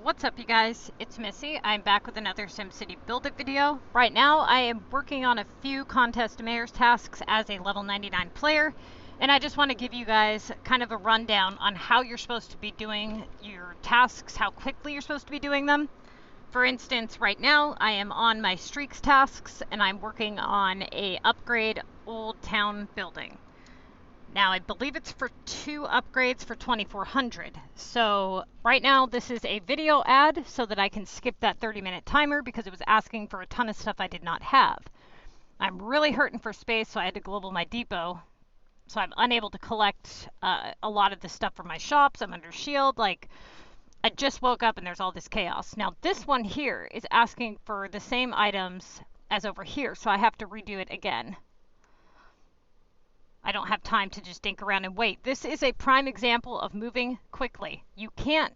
What's up, you guys? It's Missy. I'm back with another SimCity Buildit video. Right now, I am working on a few contest mayor's tasks as a level 99 player, and I just want to give you guys kind of a rundown on how you're supposed to be doing your tasks, how quickly you're supposed to be doing them. For instance, right now, I am on my streaks tasks, and I'm working on a upgrade old town building. Now, I believe it's for 2 upgrades for 2400. So right now this is a video ad so that I can skip that 30-minute timer because it was asking for a ton of stuff I did not have. I'm really hurting for space, so I had to global my depot. So I'm unable to collect a lot of the stuff from my shops. I'm under shield. Like, I just woke up and there's all this chaos. Now this one here is asking for the same items as over here, so I have to redo it again. I don't have time to just dink around and wait. This is a prime example of moving quickly. You can't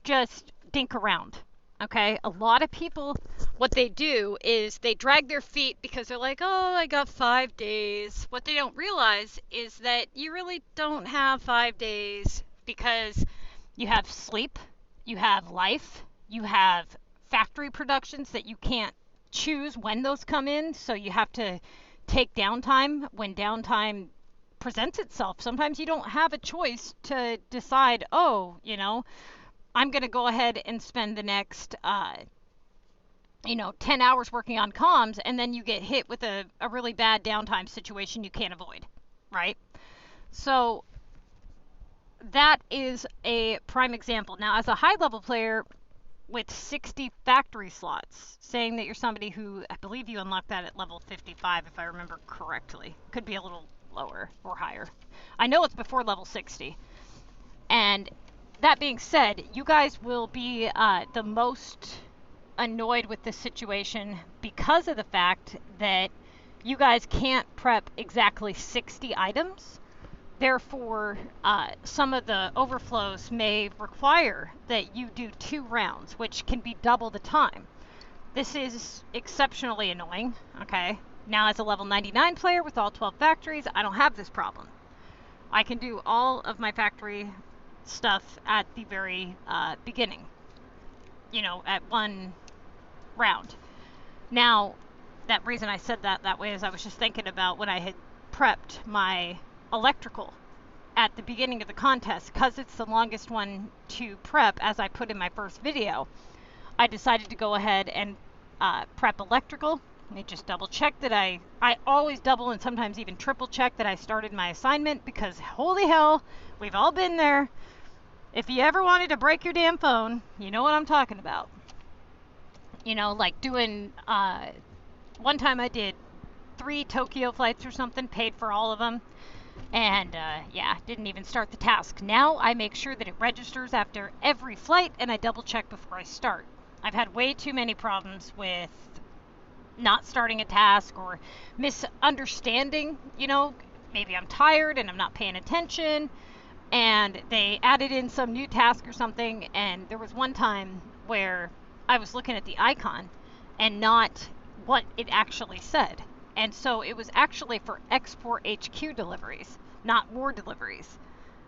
just dink around, okay? A lot of people, what they do is they drag their feet because they're like, oh, I got 5 days. What they don't realize is that you really don't have 5 days because you have sleep, you have life, you have factory productions that you can't choose when those come in, so you have to take downtime when downtime presents itself. Sometimes you don't have a choice to decide, oh, I'm going to go ahead and spend the next, 10 hours working on comms, and then you get hit with a really bad downtime situation you can't avoid, right? So that is a prime example. Now, as a high level player, with 60 factory slots, saying that you're somebody who, I believe you unlocked that at level 55, if I remember correctly. Could be a little lower or higher. I know it's before level 60. And that being said, you guys will be the most annoyed with this situation because of the fact that you guys can't prep exactly 60 items. Therefore, some of the overflows may require that you do 2 rounds, which can be double the time. This is exceptionally annoying, okay? Now, as a level 99 player with all 12 factories, I don't have this problem. I can do all of my factory stuff at the very beginning, at 1 round. Now, that reason I said that way is I was just thinking about when I had prepped my electrical at the beginning of the contest. Because it's the longest one to prep, as I put in my first video, I decided to go ahead and prep electrical. Let me just double check that I always double and sometimes even triple check that I started my assignment, because holy hell, we've all been there. If you ever wanted to break your damn phone, you know what I'm talking about. Like doing, one time I did 3 Tokyo flights or something, paid for all of them. And yeah, didn't even start the task. Now I make sure that it registers after every flight, and I double check before I start. I've had way too many problems with not starting a task or misunderstanding. Maybe I'm tired and I'm not paying attention, and they added in some new task or something, and there was one time where I was looking at the icon and not what it actually said. And so it was actually for export HQ deliveries, not war deliveries,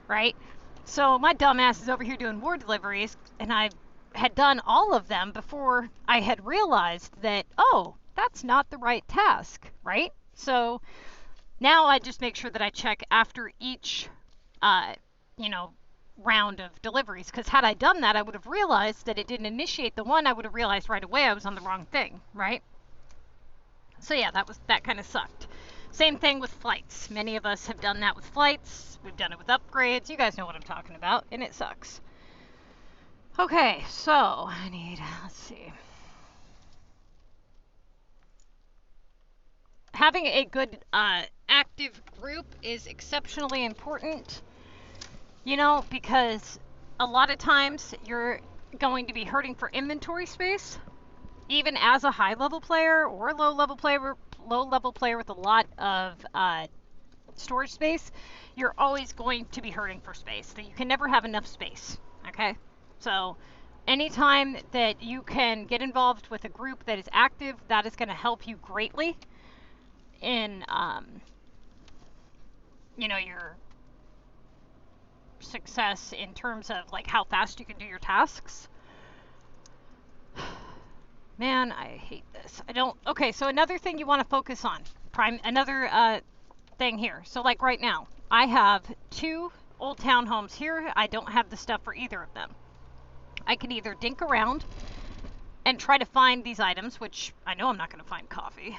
right? So my dumbass is over here doing war deliveries, and I had done all of them before I had realized that, oh, that's not the right task, right? So now I just make sure that I check after each, round of deliveries, because had I done that, I would have realized that it didn't initiate the one. I would have realized right away I was on the wrong thing, right? So yeah, that kind of sucked. Same thing with flights. Many of us have done that with flights. We've done it with upgrades. You guys know what I'm talking about, and it sucks. Okay, so let's see. Having a good active group is exceptionally important, because a lot of times you're going to be hurting for inventory space. Even as a high level player or a low level player with a lot of storage space, you're always going to be hurting for space. So you can never have enough space, okay? So anytime that you can get involved with a group that is active, that is going to help you greatly in, your success in terms of like how fast you can do your tasks. Man, I hate this. I don't. Okay, so another thing you want to focus on. Another thing here. So like right now, I have 2 old townhomes here. I don't have the stuff for either of them. I can either dink around and try to find these items, which I know I'm not going to find coffee.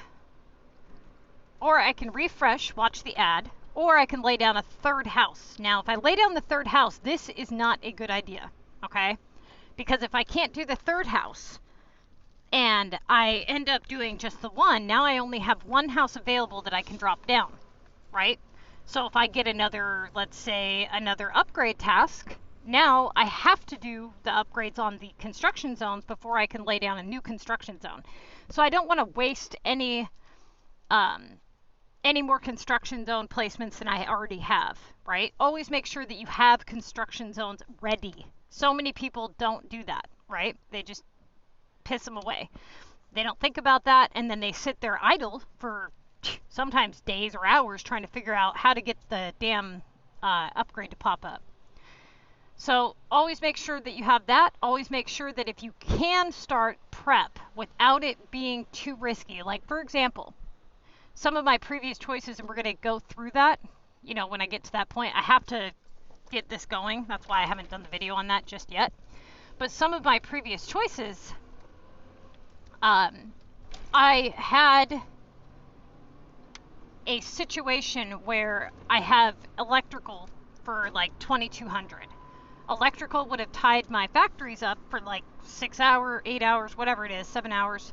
Or I can refresh, watch the ad, or I can lay down a third house. Now, if I lay down the third house, this is not a good idea, okay? Because if I can't do the third house and I end up doing just the one, now I only have one house available that I can drop down, right? So if I get another, let's say, another upgrade task, now I have to do the upgrades on the construction zones before I can lay down a new construction zone. So I don't want to waste any more construction zone placements than I already have, right? Always make sure that you have construction zones ready. So many people don't do that, right? They just piss them away. They don't think about that, and then they sit there idle for sometimes days or hours trying to figure out how to get the damn upgrade to pop up. So always make sure that you have that. Always make sure that if you can start prep without it being too risky, like for example, some of my previous choices, and we're going to go through that, you know, when I get to that point. I have to get this going. That's why I haven't done the video on that just yet. But some of my previous choices, I had a situation where I have electrical for like 2,200. Electrical would have tied my factories up for like 6 hours, 8 hours, whatever it is, 7 hours.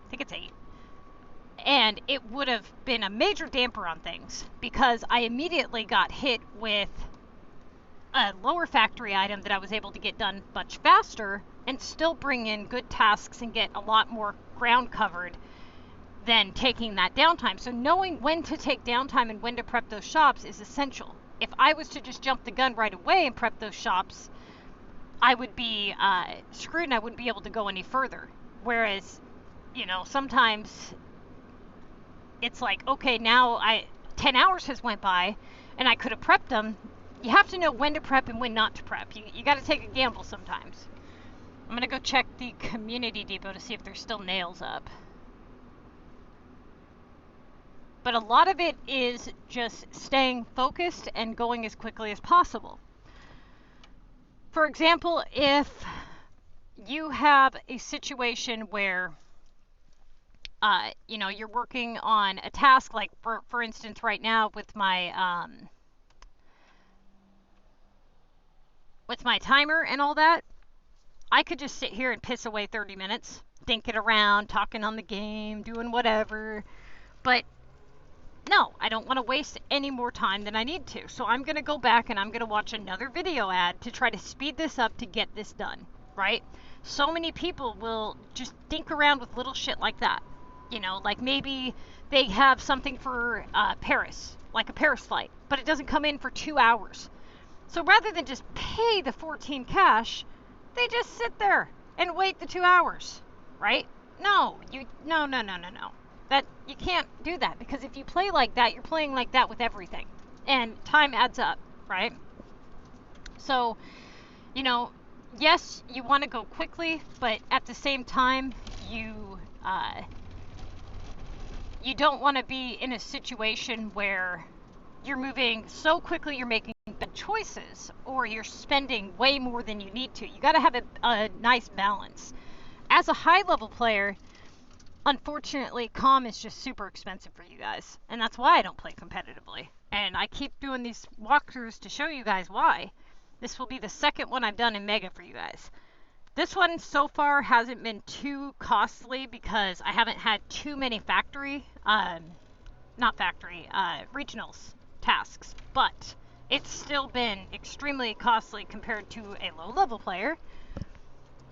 I think it's 8. And it would have been a major damper on things because I immediately got hit with a lower factory item that I was able to get done much faster and still bring in good tasks and get a lot more ground covered than taking that downtime. So knowing when to take downtime and when to prep those shops is essential. If I was to just jump the gun right away and prep those shops, I would be screwed and I wouldn't be able to go any further. Whereas, you know, sometimes it's like, okay, now 10 hours has went by and I could have prepped them. You have to know when to prep and when not to prep. You got to take a gamble sometimes. I'm going to go check the community depot to see if there's still nails up. But a lot of it is just staying focused and going as quickly as possible. For example, if you have a situation where you know, you're working on a task, like for instance right now with my timer and all that, I could just sit here and piss away 30 minutes, thinking around, talking on the game, doing whatever. But no, I don't want to waste any more time than I need to. So I'm going to go back and I'm going to watch another video ad to try to speed this up to get this done, right? So many people will just dink around with little shit like that. You know, like maybe they have something for Paris, like a Paris flight, but it doesn't come in for 2 hours. So rather than just pay the 14 cash, they just sit there and wait the 2 hours, right? No. That you can't do that, because if you play like that, you're playing like that with everything, and time adds up, right? So, you know, yes, you want to go quickly, but at the same time, you don't want to be in a situation where you're moving so quickly you're making bad choices or you're spending way more than you need to. You got to have a nice balance. As a high level player, unfortunately, calm is just super expensive for you guys, and that's why I don't play competitively. And I keep doing these walkthroughs to show you guys why. This will be the second one I've done in Mega for you guys. This one so far hasn't been too costly because I haven't had too many regionals tasks, but it's still been extremely costly compared to a low-level player.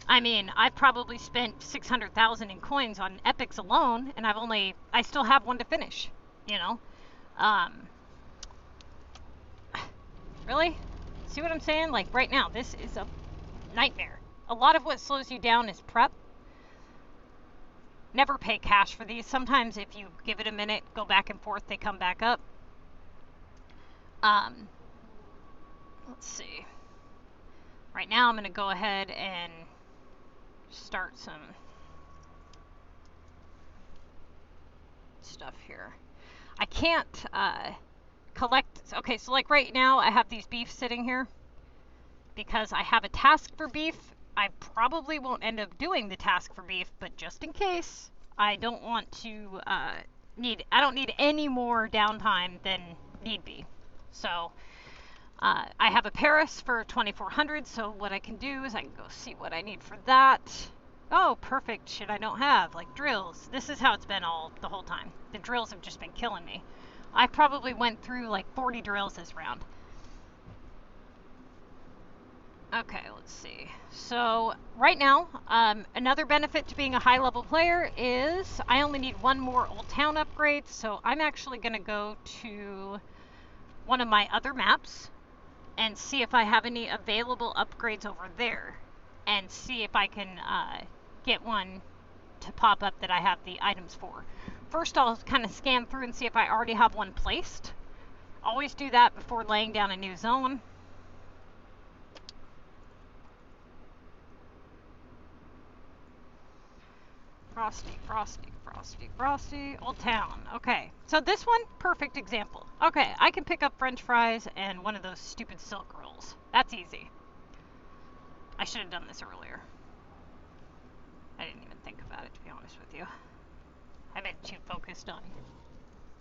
I mean, I've probably spent 600,000 in coins on epics alone, and I still have one to finish, you know? Really? See what I'm saying? Like, right now, this is a nightmare. A lot of what slows you down is prep. Never pay cash for these. Sometimes if you give it a minute, go back and forth, they come back up. Let's see. Right now, I'm going to go ahead and start some stuff here. I can't collect. Okay, so like right now I have these beef sitting here because I have a task for beef. I probably won't end up doing the task for beef, but just in case, I don't want to I don't need any more downtime than need be. So I have a Paris for 2400, so what I can do is I can go see what I need for that. Oh, perfect shit I don't have, like drills. This is how it's been the whole time. The drills have just been killing me. I probably went through like 40 drills this round. Okay, let's see. So right now, another benefit to being a high-level player is I only need one more Old Town upgrade, so I'm actually going to go to one of my other maps and see if I have any available upgrades over there, and see if I can get one to pop up that I have the items for. First, I'll kind of scan through and see if I already have one placed. Always do that before laying down a new zone. Frosty, Frosty, Frosty, Frosty, Old Town. Okay, so this one, perfect example. Okay, I can pick up French fries and one of those stupid silk rolls. That's easy. I should have done this earlier. I didn't even think about it, to be honest with you. I've been too focused on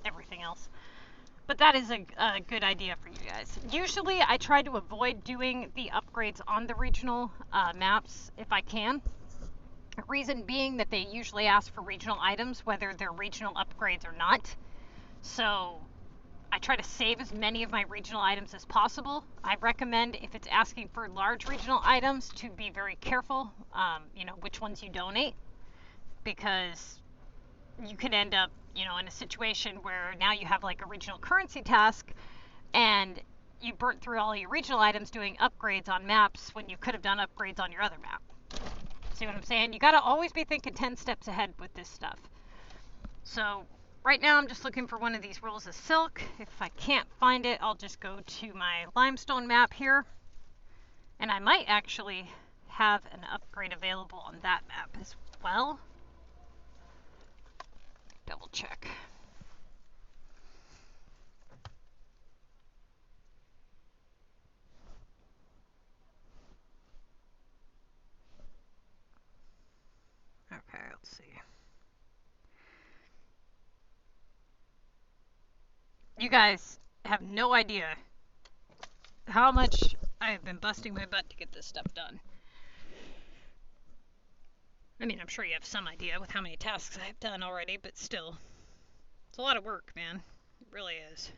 everything else. But that is a good idea for you guys. Usually, I try to avoid doing the upgrades on the regional maps if I can. Reason being that they usually ask for regional items, whether they're regional upgrades or not. So I try to save as many of my regional items as possible. I recommend, if it's asking for large regional items, to be very careful, which ones you donate, because you could end up, in a situation where now you have like a regional currency task and you burnt through all your regional items doing upgrades on maps when you could have done upgrades on your other map. See what I'm saying? You got to always be thinking 10 steps ahead with this stuff. So right now I'm just looking for one of these rolls of silk. If I can't find it, I'll just go to my limestone map here. And I might actually have an upgrade available on that map as well. Double check. Okay, let's see. You guys have no idea how much I have been busting my butt to get this stuff done. I mean, I'm sure you have some idea with how many tasks I have done already, but still. It's a lot of work, man. It really is.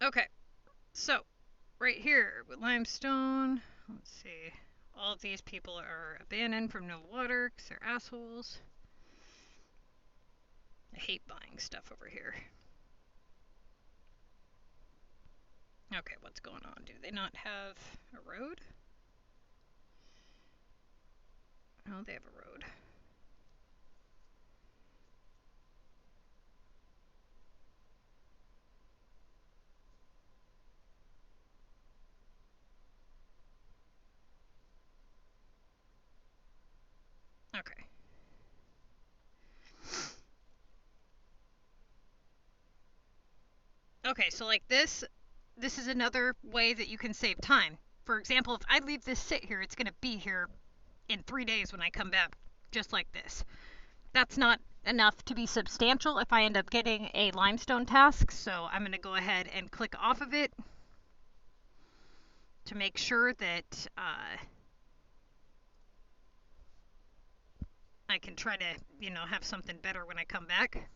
Okay, so right here with limestone, let's see. All of these people are abandoned from no water because they're assholes. I hate buying stuff over here. Okay, what's going on? Do they not have a road? Oh, they have a road. Okay. Okay, so like this is another way that you can save time. For example, if I leave this sit here, it's going to be here in 3 days when I come back, just like this. That's not enough to be substantial if I end up getting a limestone task, so I'm going to go ahead and click off of it to make sure that I can try to, have something better when I come back,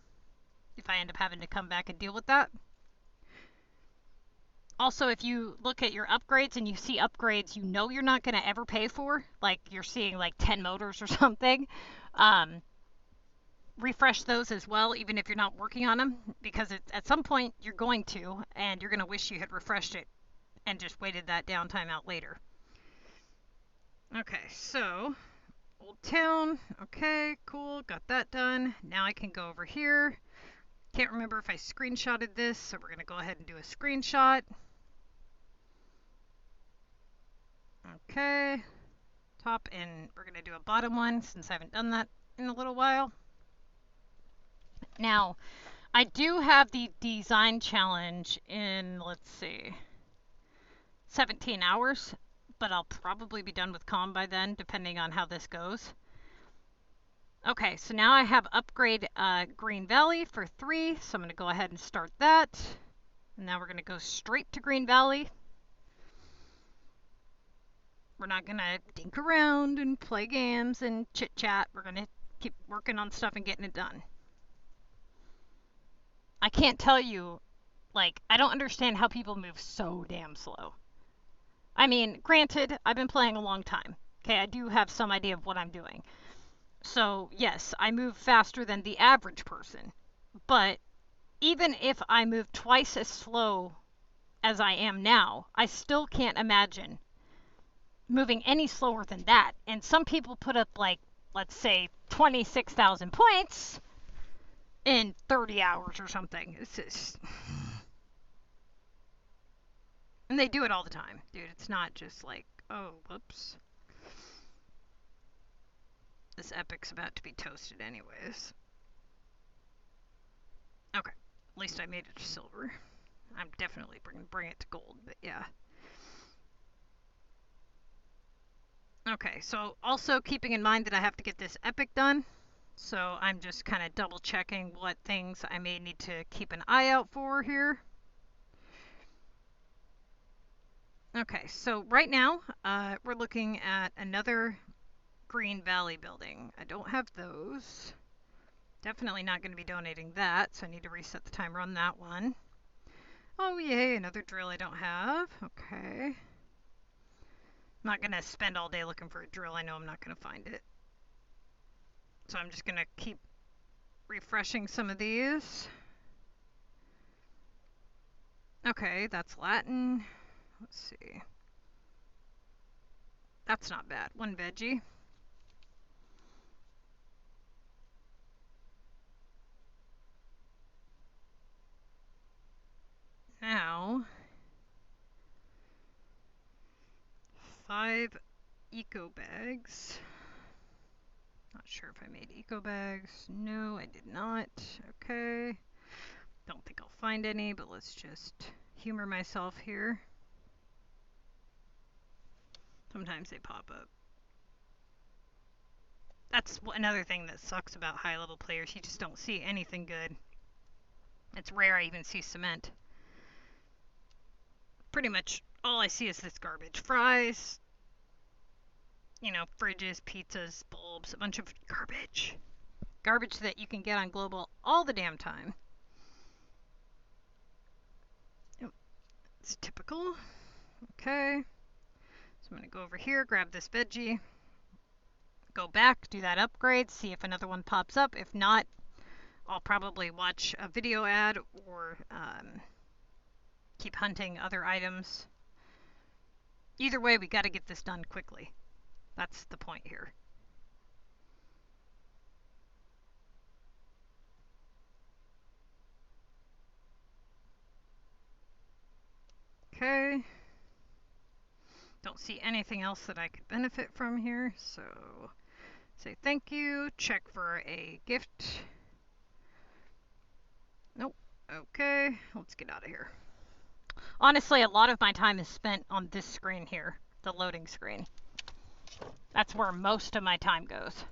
if I end up having to come back and deal with that. Also, if you look at your upgrades and you see upgrades you're not going to ever pay for, like you're seeing like 10 motors or something, refresh those as well, even if you're not working on them, because at some point you're going to, and you're going to wish you had refreshed it and just waited that downtime out later. Okay, so Old Town. Okay, cool. Got that done. Now I can go over here. Can't remember if I screenshotted this, so we're going to go ahead and do a screenshot. Okay. Top, and we're going to do a bottom one since I haven't done that in a little while. Now, I do have the design challenge in, let's see, 17 hours, but I'll probably be done with calm by then, depending on how this goes. Okay, so now I have upgrade Green Valley for 3, so I'm going to go ahead and start that. And now we're going to go straight to Green Valley. We're not going to dink around and play games and chit-chat. We're going to keep working on stuff and getting it done. I can't tell you, like, I don't understand how people move so damn slow. I mean, granted, I've been playing a long time. Okay, I do have some idea of what I'm doing. So, yes, I move faster than the average person. But even if I move twice as slow as I am now, I still can't imagine moving any slower than that. And some people put up, like, let's say 26,000 points in 30 hours or something. It's just... And they do it all the time, dude. It's not just like, oh, whoops. This epic's about to be toasted anyways. Okay, at least I made it to silver. I'm definitely bring it to gold, but yeah. Okay, so also keeping in mind that I have to get this epic done. So I'm just kind of double checking what things I may need to keep an eye out for here. Okay, so right now we're looking at another Green Valley building. I don't have those. Definitely not going to be donating that, so I need to reset the timer on that one. Oh yay, another drill I don't have. Okay. I'm not going to spend all day looking for a drill. I know I'm not going to find it. So I'm just going to keep refreshing some of these. Okay, that's Latin. Let's see. That's not bad. 1 veggie. Now, 5 eco bags. Not sure if I made eco bags. No, I did not. Okay. Don't think I'll find any, but let's just humor myself here. Sometimes they pop up. That's another thing that sucks about high level players. You just don't see anything good. It's rare I even see cement. Pretty much all I see is this garbage. Fries, you know, fridges, pizzas, bulbs, a bunch of garbage. Garbage that you can get on Global all the damn time. It's typical. Okay. So I'm going to go over here, grab this veggie, go back, do that upgrade, see if another one pops up. If not, I'll probably watch a video ad or keep hunting other items. Either way, we got to get this done quickly. That's the point here. Okay. Don't see anything else that I could benefit from here, so say thank you, check for a gift. Nope. Okay, let's get out of here. Honestly, a lot of my time is spent on this screen here, the loading screen. That's where most of my time goes.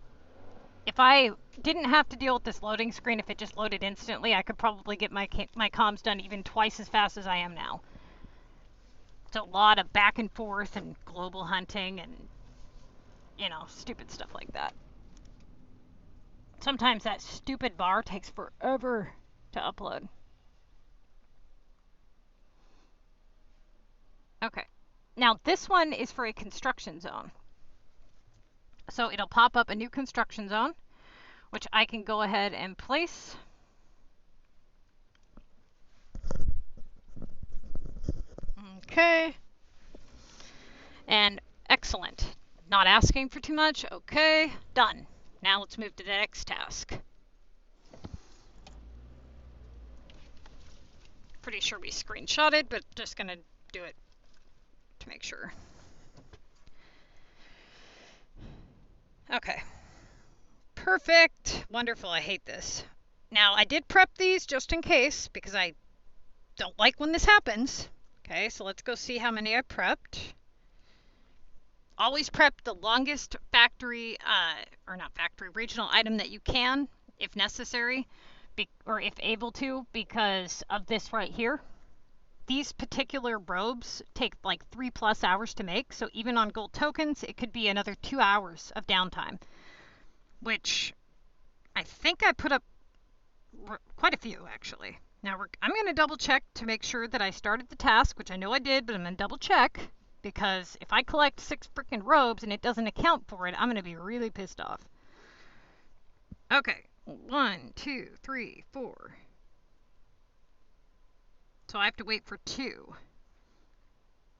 If I didn't have to deal with this loading screen, if it just loaded instantly, I could probably get my comms done even twice as fast as I am now. It's a lot of back and forth and global hunting and, you know, stupid stuff like that. Sometimes that stupid bar takes forever to upload. Okay. Now this one is for a construction zone. So it'll pop up a new construction zone, which I can go ahead and place. Okay. And excellent. Not asking for too much. Okay. Done. Now let's move to the next task. Pretty sure we screenshotted, but just gonna do it to make sure. Okay. Perfect. Wonderful. I hate this. Now, I did prep these just in case because I don't like when this happens. Okay, so let's go see how many I prepped. Always prep the longest factory, or not factory, regional item that you can, if necessary, or if able to, because of this right here. These particular robes take like 3+ hours to make, so even on gold tokens, it could be another 2 hours of downtime, which I think I put up quite a few, actually. Now, I'm going to double check to make sure that I started the task, which I know I did, but I'm going to double check, because if I collect 6 freaking robes and it doesn't account for it, I'm going to be really pissed off. Okay, 1, 2, 3, 4. So I have to wait for 2.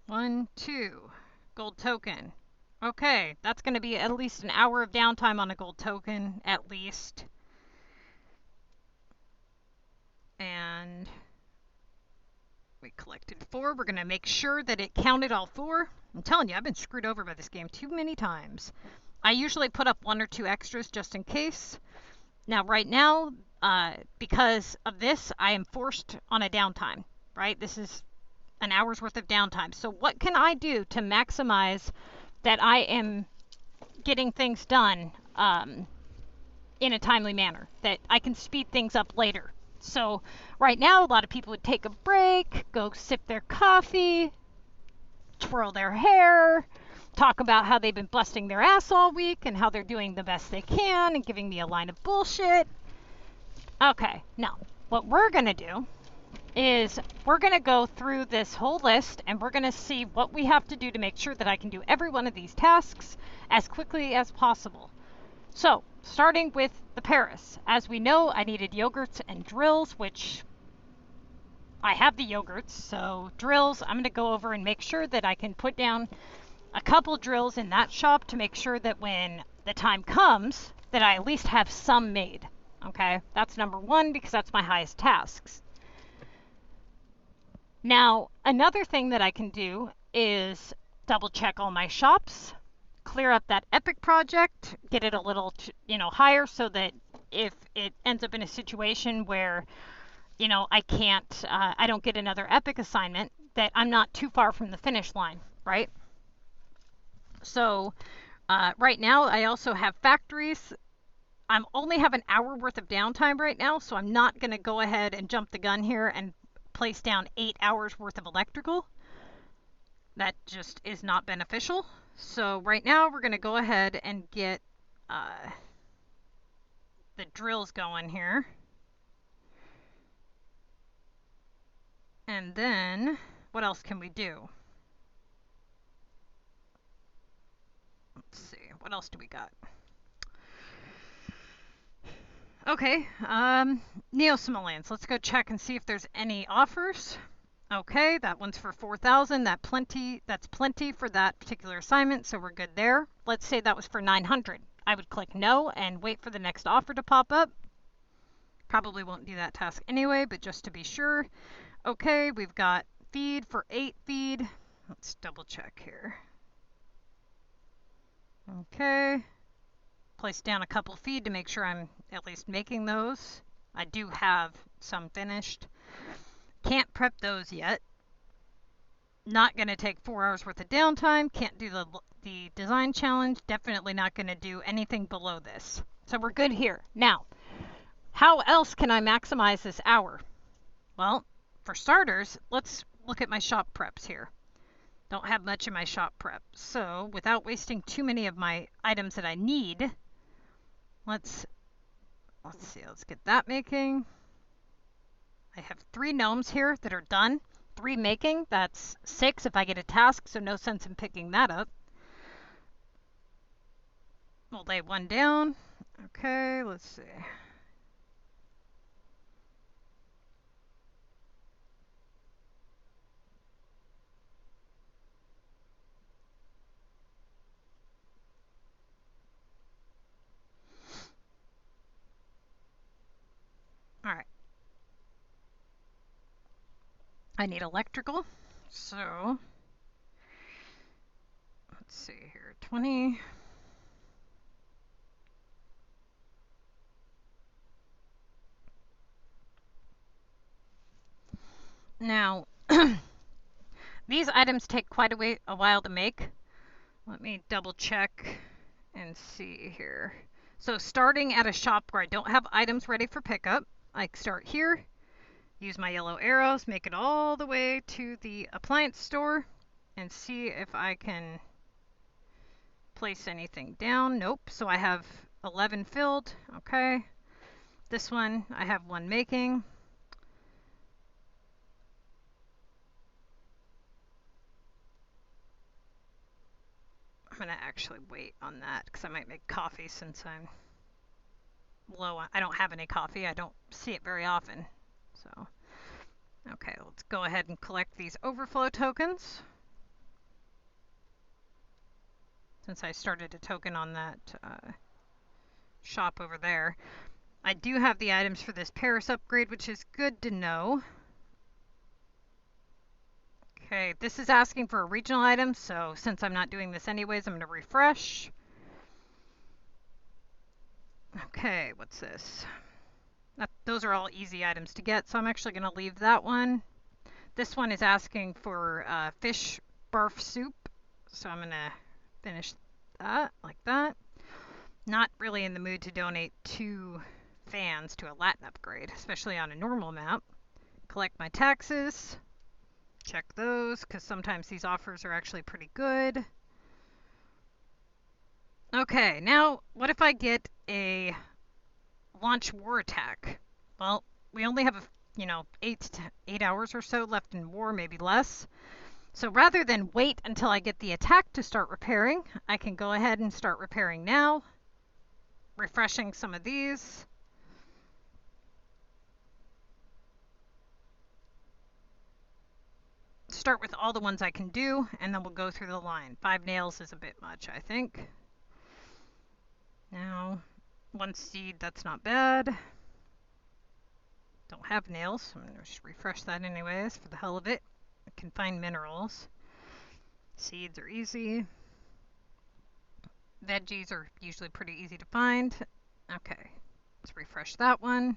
1, 2. Gold token. Okay, that's going to be at least an hour of downtime on a gold token, at least. And we collected 4. We're going to make sure that it counted all 4. I'm telling you, I've been screwed over by this game too many times. I usually put up 1 or 2 extras just in case. Now, right now, because of this, I am forced on a downtime, right? This is an hour's worth of downtime. So what can I do to maximize that I am getting things done in a timely manner, that I can speed things up later? So right now, a lot of people would take a break, go sip their coffee, twirl their hair, talk about how they've been busting their ass all week and how they're doing the best they can and giving me a line of bullshit. Okay, now, what we're going to do is we're going to go through this whole list and we're going to see what we have to do to make sure that I can do every one of these tasks as quickly as possible. So, starting with the Paris. As we know, I needed yogurts and drills, which I have the yogurts. So, drills, I'm going to go over and make sure that I can put down a couple drills in that shop to make sure that when the time comes, that I at least have some made. Okay, that's number 1 because that's my highest tasks. Now, another thing that I can do is double check all my shops, clear up that epic project, get it a little, higher so that if it ends up in a situation where, I don't get another epic assignment, that I'm not too far from the finish line, right? So, right now I also have factories. I only have an hour worth of downtime right now, so I'm not going to go ahead and jump the gun here and place down 8 hours worth of electrical. That just is not beneficial. So right now we're going to go ahead and get the drills going here. And then what else can we do? Let's see, what else do we got? Okay, Neo-Simoleons. Let's go check and see if there's any offers. Okay, that one's for 4,000. That's plenty for that particular assignment, so we're good there. Let's say that was for 900. I would click no and wait for the next offer to pop up. Probably won't do that task anyway, but just to be sure. Okay, we've got feed for 8 feed. Let's double check here. Okay. Place down a couple feed to make sure I'm at least making those. I do have some finished. Can't prep those yet. Not going to take 4 hours worth of downtime. Can't do the design challenge. Definitely not going to do anything below this. So we're good here. Now, how else can I maximize this hour? Well, for starters, let's look at my shop preps here. Don't have much in my shop prep. So without wasting too many of my items that I need, let's see, let's get that making. I have 3 gnomes here that are done. 3 making, that's 6 if I get a task, so no sense in picking that up. We'll lay 1 down. Okay, let's see. All right. I need electrical, so let's see here, 20. Now, these items take quite a while to make. Let me double check and see here. So starting at a shop where I don't have items ready for pickup, I start here, use my yellow arrows, make it all the way to the appliance store, and see if I can place anything down. Nope. So I have 11 filled. Okay. This one, I have one making. I'm going to actually wait on that because I might make coffee since I'm low on. I don't have any coffee. I don't see it very often. So, okay, let's go ahead and collect these overflow tokens. Since I started a token on that shop over there. I do have the items for this Paris upgrade, which is good to know. Okay, this is asking for a regional item, so since I'm not doing this anyways, I'm going to refresh. Okay, what's this? Those are all easy items to get, so I'm actually going to leave that one. This one is asking for fish barf soup, so I'm going to finish that like that. Not really in the mood to donate 2 fans to a Latin upgrade, especially on a normal map. Collect my taxes. Check those, because sometimes these offers are actually pretty good. Okay, now what if I get a launch war attack? Well, we only have, 8 hours or so left in war, maybe less. So rather than wait until I get the attack to start repairing, I can go ahead and start repairing now. Refreshing some of these. Start with all the ones I can do, and then we'll go through the line. 5 nails is a bit much, I think. Now, 1 seed, that's not bad. Don't have nails, so I'm going to just refresh that anyways for the hell of it. I can find minerals. Seeds are easy. Veggies are usually pretty easy to find. Okay, let's refresh that one.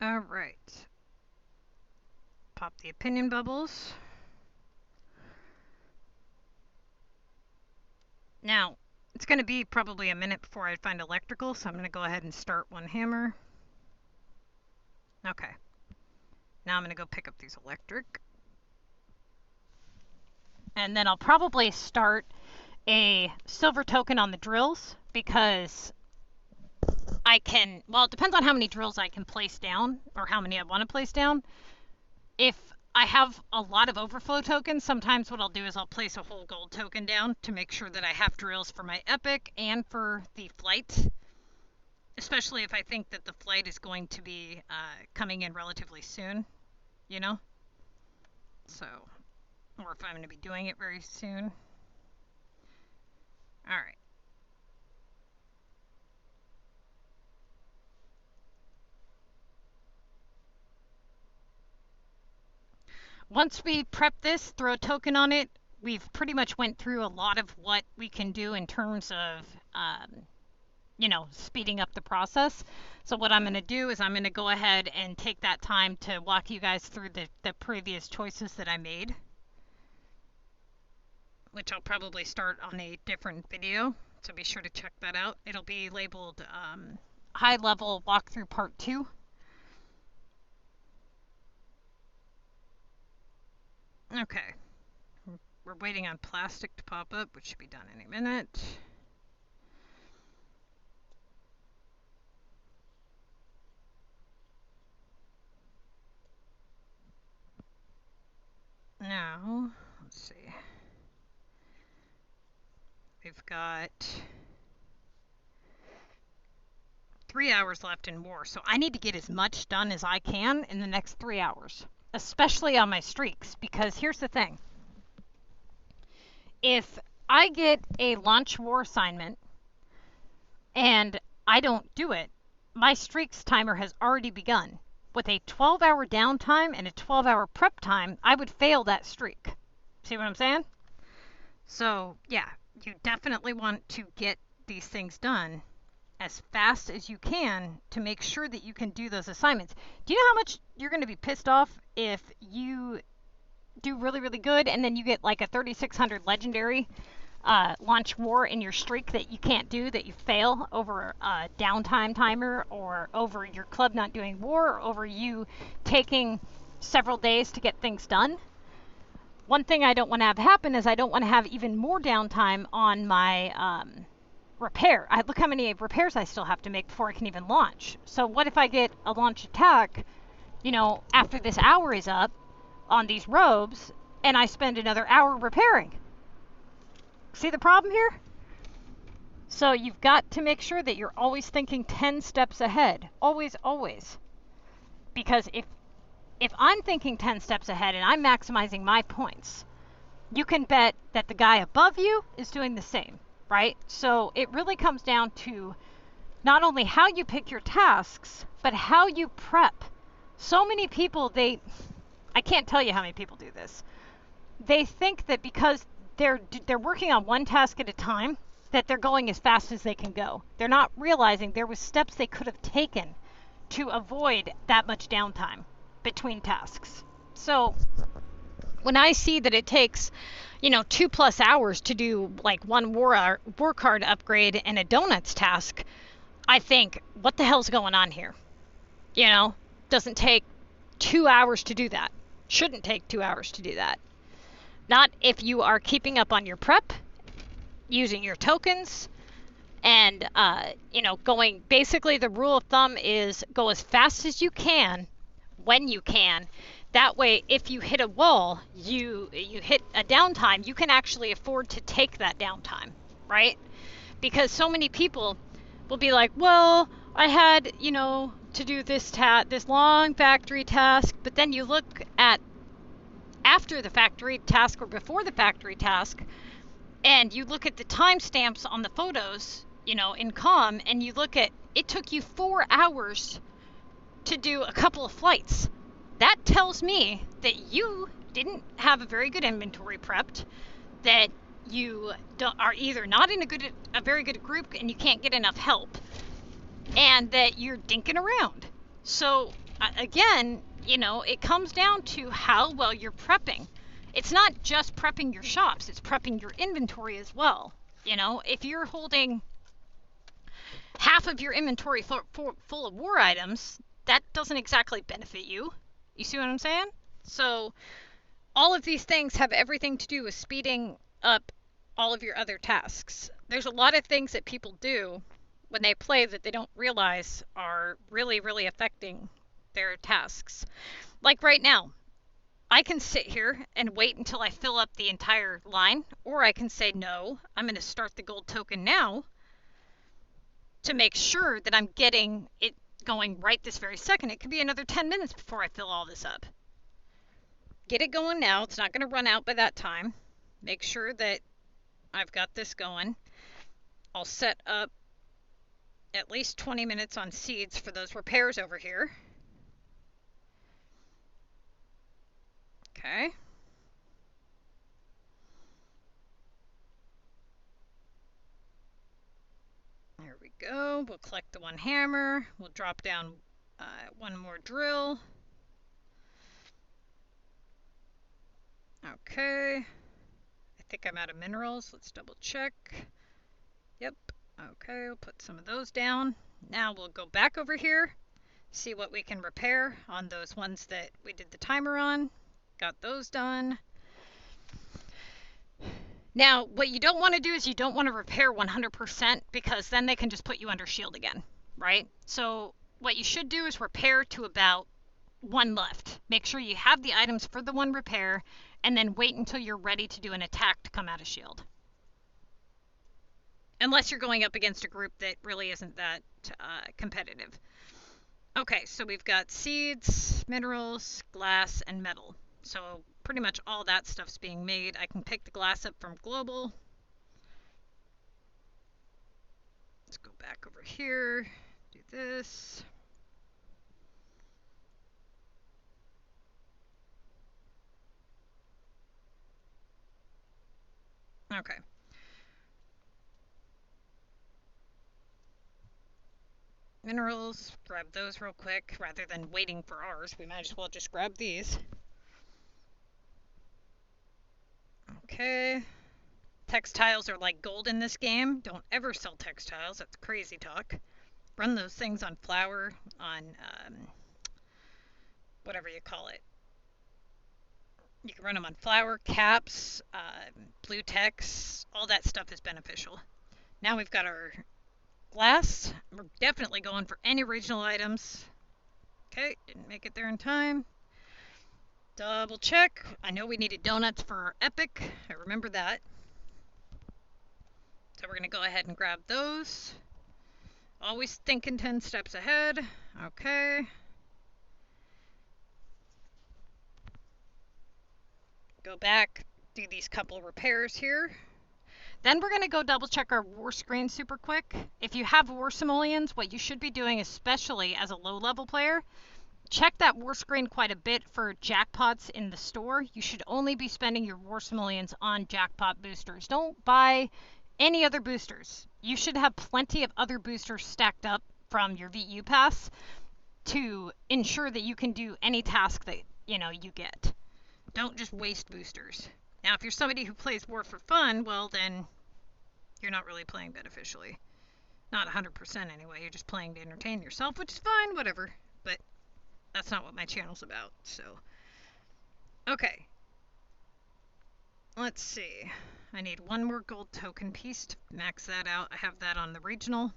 All right. Pop the opinion bubbles. Now, it's going to be probably a minute before I find electrical, so I'm going to go ahead and start 1 hammer. Okay. Now I'm going to go pick up these electric. And then I'll probably start a silver token on the drills because I can, well, it depends on how many drills I can place down or how many I want to place down. If I have a lot of overflow tokens, sometimes what I'll do is I'll place a whole gold token down to make sure that I have drills for my epic and for the flight, especially if I think that the flight is going to be coming in relatively soon, so, or if I'm going to be doing it very soon. All right. Once we prep this, throw a token on it, we've pretty much went through a lot of what we can do in terms of, speeding up the process. So what I'm going to do is I'm going to go ahead and take that time to walk you guys through the previous choices that I made, which I'll probably start on a different video, so be sure to check that out. It'll be labeled High Level Walkthrough Part 2. Okay, we're waiting on plastic to pop up, which should be done any minute. Now, let's see. We've got 3 hours left in war, so I need to get as much done as I can in the next 3 hours. Especially on my streaks, because here's the thing. If I get a launch war assignment and I don't do it, my streaks timer has already begun. With a 12-hour downtime and a 12-hour prep time, I would fail that streak. See what I'm saying? So, yeah, you definitely want to get these things done as fast as you can to make sure that you can do those assignments. Do you know how much you're going to be pissed off if you do really, really good and then you get like a 3600 legendary launch war in your streak that you can't do, that you fail over a downtime timer, or over your club not doing war, or over you taking several days to get things done? One thing I don't want to have happen is I don't want to have even more downtime on my repair. Look how many repairs I still have to make before I can even launch. So what if I get a launch attack, after this hour is up on these robes, and I spend another hour repairing? See the problem here? So you've got to make sure that you're always thinking 10 steps ahead. Always, always. Because if I'm thinking 10 steps ahead and I'm maximizing my points, you can bet that the guy above you is doing the same, right? So it really comes down to not only how you pick your tasks, but how you prep. So many people, I can't tell you how many people do this. They think that because they're working on one task at a time, that they're going as fast as they can go. They're not realizing there was steps they could have taken to avoid that much downtime between tasks. So when I see that it takes, 2+ hours to do like one war card upgrade and a donuts task, I think, what the hell's going on here? Doesn't take 2 hours to do that. Shouldn't take 2 hours to do that. Not if you are keeping up on your prep, using your tokens, and, going, basically the rule of thumb is go as fast as you can, when you can. That way, if you hit a wall, you hit a downtime, you can actually afford to take that downtime, right? Because so many people will be like, well, I had, to do this long factory task, but then you look at after the factory task or before the factory task, and you look at the timestamps on the photos, in COM, and you look at, it took you 4 hours to do a couple of flights. That tells me that you didn't have a very good inventory prepped, that you are either not in a very good group and you can't get enough help, and that you're dinking around. So again, it comes down to how well you're prepping. It's not just prepping your shops, it's prepping your inventory as well. If you're holding half of your inventory full of war items, that doesn't exactly benefit you. You see what I'm saying? So all of these things have everything to do with speeding up all of your other tasks. There's a lot of things that people do when they play that they don't realize are really, really affecting their tasks. Like right now, I can sit here and wait until I fill up the entire line, or I can say, no, I'm going to start the gold token now to make sure that I'm getting it going right this very second. It could be another 10 minutes before I fill all this up. Get it going now. It's not going to run out by that time. Make sure that I've got this going. I'll set up at least 20 minutes on seeds for those repairs over here. Okay. There we go. We'll collect the one hammer. We'll drop down one more drill. Okay. I think I'm out of minerals. Let's double check. Yep. Okay, we'll put some of those down. Now we'll go back over here, see what we can repair on those ones that we did the timer on. Got those done. Now, what you don't want to do is you don't want to repair 100%, because then they can just put you under shield again, right? So what you should do is repair to about 1 left. Make sure you have the items for the 1 repair, and then wait until you're ready to do an attack to come out of shield. Unless you're going up against a group that really isn't that competitive. Okay, so we've got seeds, minerals, glass, and metal. So pretty much all that stuff's being made. I can pick the glass up from global. Let's go back over here, do this. Okay. minerals. Grab those real quick rather than waiting for ours. We might as well just grab these. Okay. Textiles are like gold in this game. Don't ever sell textiles. That's crazy talk. Run those things on flour, on whatever you call it. You can run them on flour, caps, blue tex. All that stuff is beneficial. Now we've got our glass. We're definitely going for any regional items. Okay, didn't make it there in time. Double check. I know we needed donuts for our epic. I remember that. So we're going to go ahead and grab those. Always thinking 10 steps ahead. Okay. Go back, do these couple repairs here. Then we're going to go double check our war screen super quick. If you have war simoleons, what you should be doing, especially as a low level player, check that war screen quite a bit for jackpots in the store. You should only be spending your war simoleons on jackpot boosters. Don't buy any other boosters. You should have plenty of other boosters stacked up from your VU pass to ensure that you can do any task that you get. Don't just waste boosters. Now, if you're somebody who plays war for fun, well then you're not really playing beneficially. Not 100% anyway. You're just playing to entertain yourself, which is fine, whatever. But that's not what my channel's about. So, okay. Let's see. I need one more gold token piece to max that out. I have that on the regional.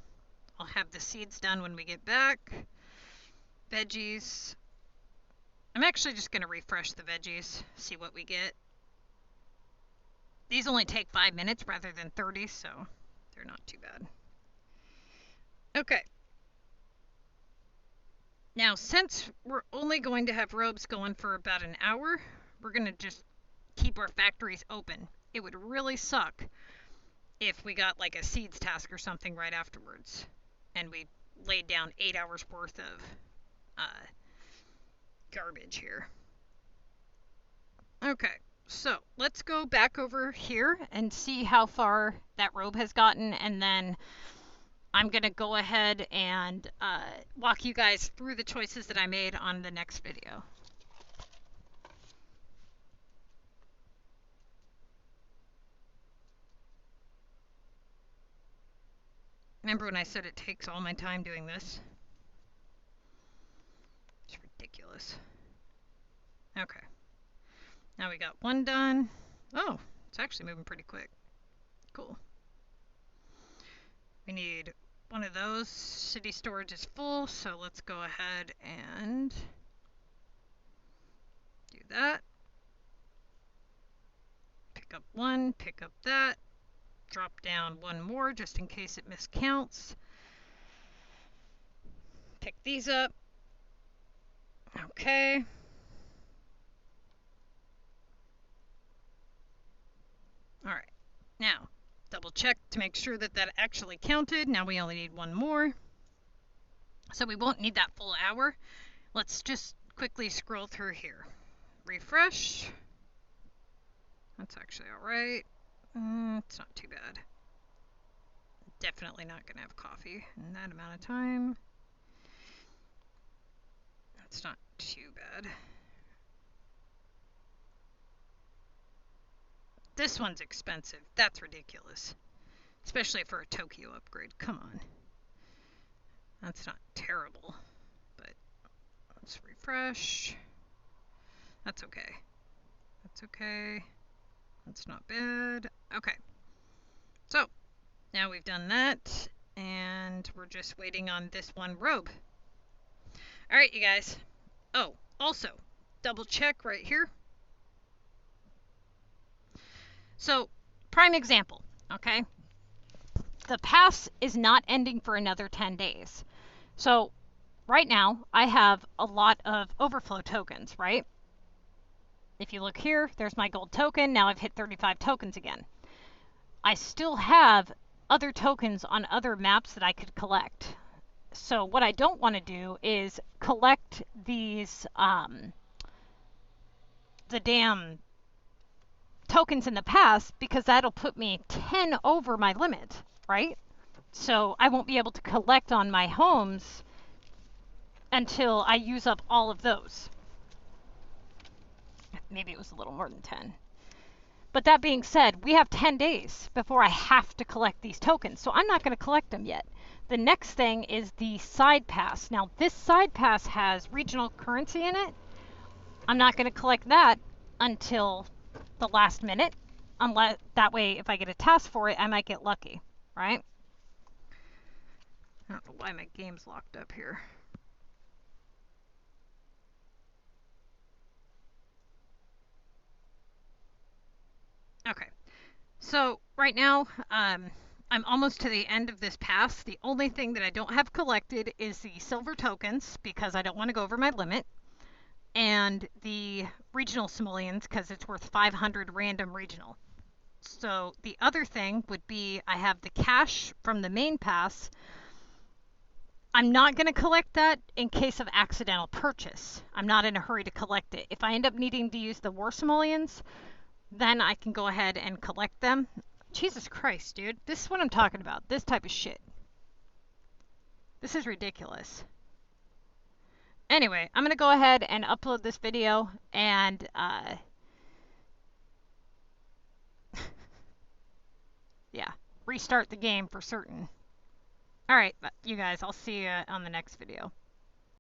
I'll have the seeds done when we get back. Veggies. I'm actually just going to refresh the veggies, see what we get. These only take 5 minutes rather than 30, so they're not too bad. Okay. Now, since we're only going to have robes going for about an hour, we're going to just keep our factories open. It would really suck if we got like a seeds task or something right afterwards and we laid down 8 hours worth of garbage here. Okay, so let's go back over here and see how far that robe has gotten, and then I'm going to go ahead and walk you guys through the choices that I made on the next video. Remember when I said it takes all my time doing this? It's ridiculous. Okay. Now we got one done. Oh, it's actually moving pretty quick. Cool. We need one of those. City storage is full, so let's go ahead and do that. Pick up one, pick up that. Drop down one more just in case it miscounts. Pick these up. Okay. All right. Now, double check to make sure that that actually counted. Now we only need one more. So we won't need that full hour. Let's just quickly scroll through here. Refresh. That's actually all right. It's not too bad. Definitely not going to have coffee in that amount of time. That's not too bad. This one's expensive. That's ridiculous. Especially for a Tokyo upgrade. Come on. That's not terrible. But let's refresh. That's okay. That's okay. That's not bad. Okay. So, now we've done that, and we're just waiting on this one robe. Alright, you guys. Oh, also, double check right here. So, prime example, okay? The pass is not ending for another 10 days. So, right now, I have a lot of overflow tokens, right? If you look here, there's my gold token. Now I've hit 35 tokens again. I still have other tokens on other maps that I could collect. So what I don't want to do is collect these, the damn tokens in the past, because that'll put me 10 over my limit, right? So I won't be able to collect on my homes until I use up all of those. Maybe it was a little more than 10. But that being said, we have 10 days before I have to collect these tokens, so I'm not going to collect them yet. The next thing is the side pass. Now, this side pass has regional currency in it. I'm not going to collect that until the last minute. Unless that way, if I get a task for it, I might get lucky, right? I don't know why my game's locked up here. Okay, so right now, I'm almost to the end of this pass. The only thing that I don't have collected is the silver tokens because I don't want to go over my limit, and the regional simoleons because it's worth 500 random regional. So the other thing would be I have the cash from the main pass. I'm not going to collect that in case of accidental purchase. I'm not in a hurry to collect it. If I end up needing to use the war simoleons, then I can go ahead and collect them. Jesus Christ, dude. This is what I'm talking about. This type of shit. This is ridiculous. Anyway, I'm going to go ahead and upload this video and yeah, restart the game for certain. Alright, you guys, I'll see you on the next video.